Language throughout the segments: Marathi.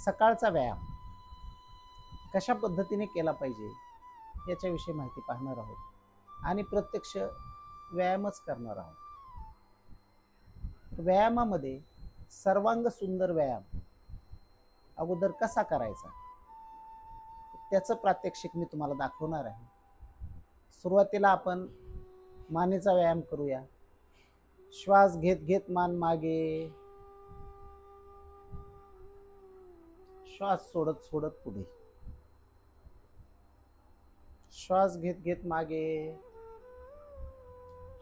सकाळचा व्यायाम कशा पद्धतीने केला पाहिजे याच्याविषयी माहिती पाहणार आहोत आणि प्रत्यक्ष व्यायामच करणार आहोत। व्यायामामध्ये सर्वांग सुंदर व्यायाम अगोदर कसा करायचा त्याचं प्रात्यक्षिक मी तुम्हाला दाखवणार आहे। सुरुवातीला आपण मानेचा व्यायाम करूया। श्वास घेत घेत मान मागे, श्वास सोडत सोडत पुढे, श्वास घेत घेत मागे,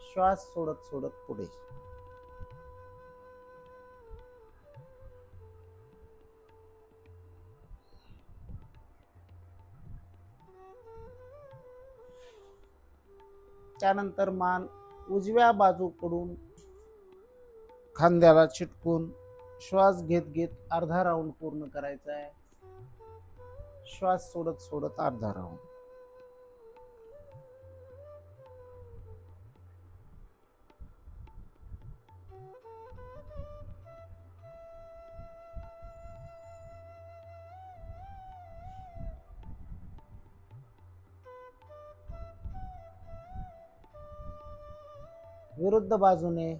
श्वास सोडत सोडत पुढे। त्यानंतर मान उजव्या बाजूकडून खांद्याला चिटकून श्वास घेत घेत अर्धा राऊंड पूर्ण करायचा आहे। श्वास सोडत सोडत अर्धा राऊंड। विरुद्ध बाजूने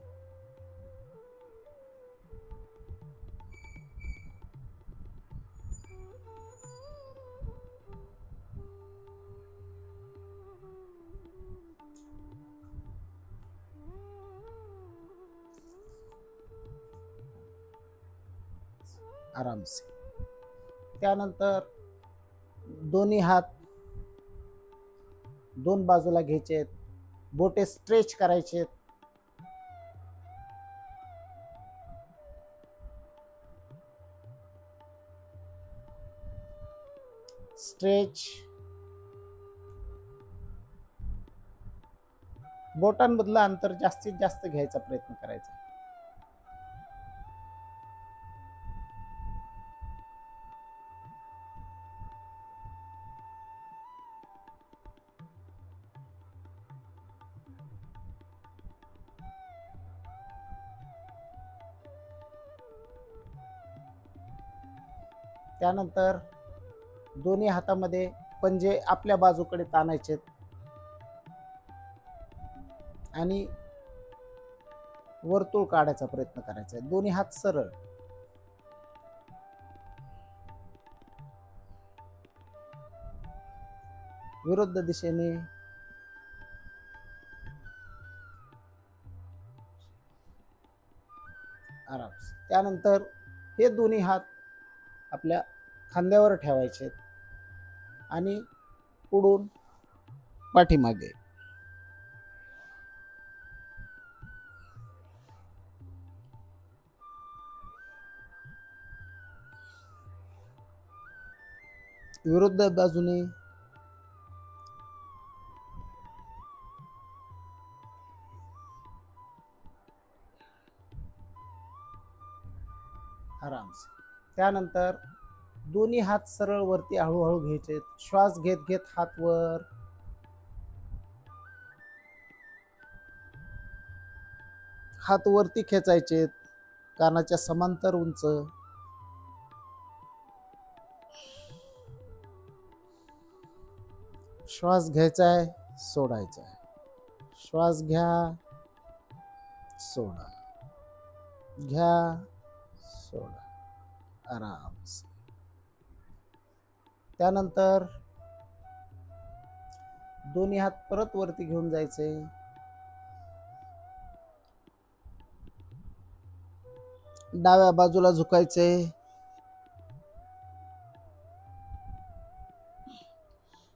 आराम से। त्यानंतर दोन्ही हात दोन बाजूला घ्यायचे, बोटे स्ट्रेच करायचे। स्ट्रेच। बोटांमधलं अंतर जास्तीत जास्त घ्यायचा प्रयत्न करायचा। त्यानंतर दोन्ही हातामध्ये पंजे आपल्या बाजूकडे ताणायचे आणि वर्तुळ काढायचा प्रयत्न करायचा आहे। दोन्ही हात सरळ। विरुद्ध दिशेने आराम। त्यानंतर हे दोन्ही हात आपल्या खांद्यावर ठेवायचे आणि पुढून पाठीमागे। विरुद्ध बाजूने आराम से। त्यानंतर दोन्ही हात सरळ वरती हळूहळू घ्यायचे। श्वास घेत घेत हात वर, हात वरती खेचायचे कानाच्या समांतर उंच। श्वास घ्यायचा आहे, सोडायचा आहे। श्वास घ्या, सोडा, घ्या, सोडा, आराम से। त्यानंतर दोन्ही हात परत वरती घेऊन जायचे। डाव्या बाजूला झुकायचे।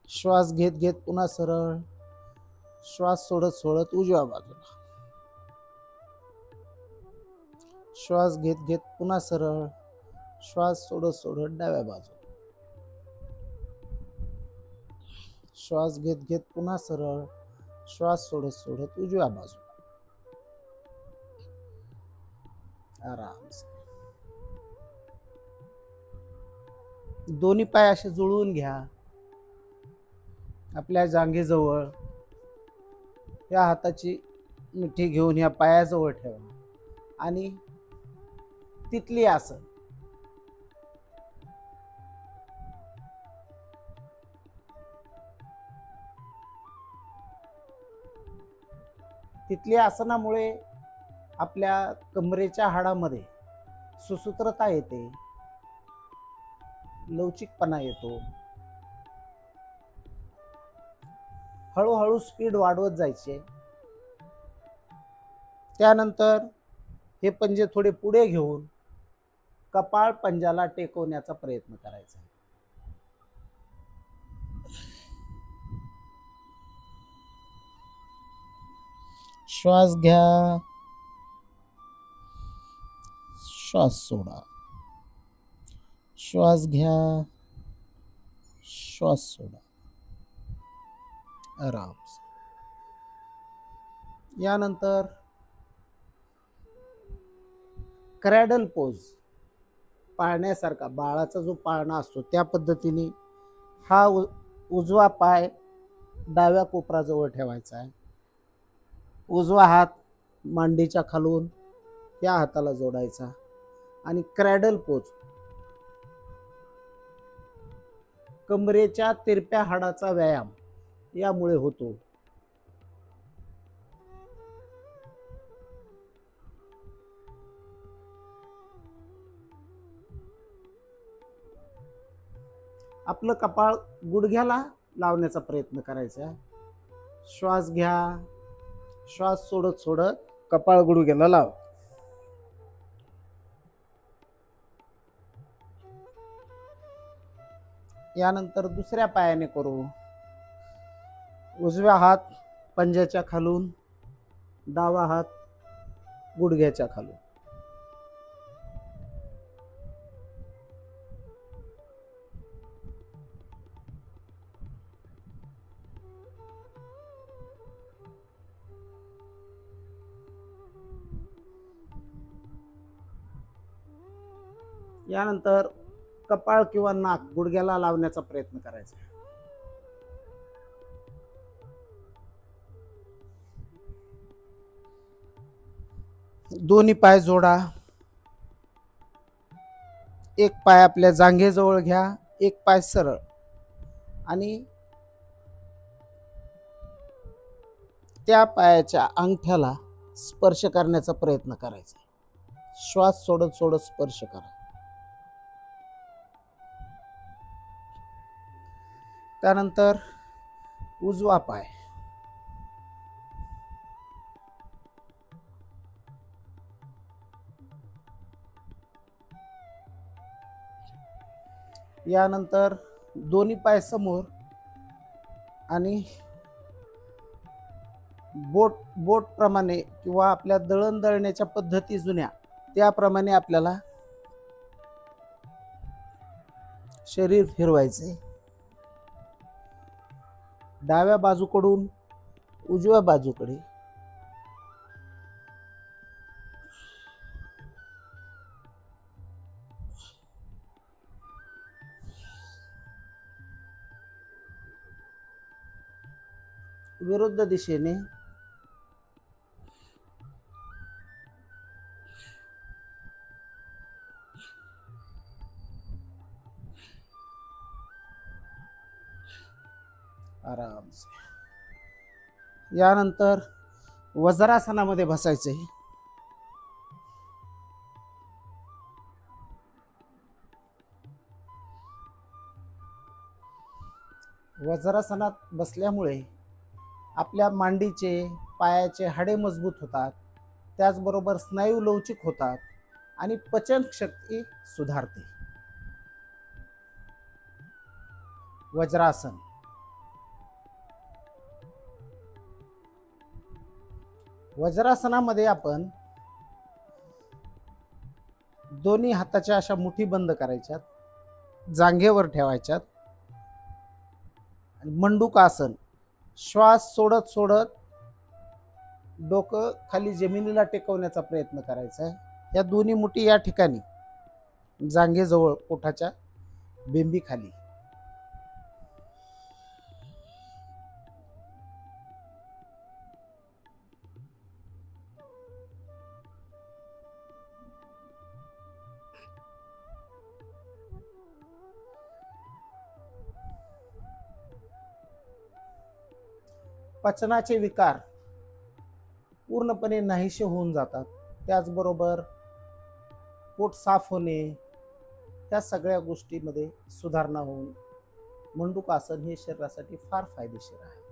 श्वास घेत घेत पुन्हा सरळ, श्वास सोडत सोडत उजव्या बाजूला, श्वास घेत घेत पुन्हा सरळ, श्वास सोडत सोडत डाव्या बाजूला, श्वास घेत घेत पुन्हा सरळ, श्वास सोडत सोडत उजव्या बाजूला, आराम से। दोन्ही पाय असे जुळवून घ्या आपल्या जांघेजवळ। या हाताची मिठी घेऊन या पायाजवळ ठेवा आणि तितली आसन तिथल्या आसनामुळे आपल्या कमरेच्या हाडामध्ये सुसूत्रता येते, लवचिकपणा येतो. हळूहळू स्पीड वाढवत जायचे. त्यानंतर हे पंजे थोडे पुढे घेऊन कपाळ पंजाला टेकवण्याचा प्रयत्न करायचा. श्वास घ्या, श्वास सोडा, श्वास घ्या, श्वास सोडा, आराम से. यानंतर क्रॅडल पोज, पाळण्यासारखा बाळाचा जो पाळणा असतो त्या पद्धतीने हा उजवा पाय डाव्या कोपराजवळ ठेवायचा आहे. उजवा हात मांडीच्या खालून या हाताला जोडायचा आणि क्रॅडल पोज. कमरेच्या तिरप्या हाडाचा व्यायाम यामुळे होतो. आपलं कपाळ गुडघ्याला लावण्याचा प्रयत्न करायचा. श्वास घ्या, श्वास सोडत सोडत कपाळ गुडघ्याला लाव. यानंतर दुसऱ्या पायाने करू. उजव्या हात पंजाच्या खालून, डावा हात गुडघ्याच्या खालून. यानंतर कपाळ किंवा नाक गुडघ्याला लावण्याचा प्रयत्न करायचा. दोन्ही पाय जोडा. एक पाय आपल्या जांघेजवळ घ्या, एक पाय सरळ आणि त्या पायाच्या अंगठ्याला स्पर्श करण्याचा प्रयत्न करायचा. श्वास सोडत सोडत स्पर्श करा. त्यानंतर उजवा पाय यानंतर दोन्ही पाय समोर आणि बोट प्रमाणे किंवा आपल्या दळण दळण्याच्या पद्धती जुन्या त्याप्रमाणे आपल्याला शरीर फिरवायचे. डाव्या बाजूकडून उजव्या बाजूकडे. विरुद्ध दिशेने. आराम से. यानंतर वज्रासनामध्ये बसायचे. वज्रासनात बसल्यामुळे आपल्या मांडीचे पायाचे हाडे मजबूत होतात, त्याचबरोबर स्नायू लवचिक होतात आणि पचनशक्ती सुधारते. वज्रासन. वज्रासनामध्ये आपण दोन्ही हाताच्या अशा मुठी बंद करायच्यात, जांघेवर ठेवायच्यात आणि मंडूकासन. श्वास सोडत सोडत डोकं खाली जमिनीला टेकवण्याचा प्रयत्न करायचा आहे. या दोन्ही मुठी या ठिकाणी जांघेजवळ पोटाच्या बेंबीखाली. पचनाचे विकार पूर्णपणे नाहीसे होऊन जातात. त्याचबरोबर पोट साफ होणे, या सगळ्या गोष्टीमध्ये सुधारणा होऊन मंडूक आसन हे शरीरासाठी फार फायदेशीर आहे.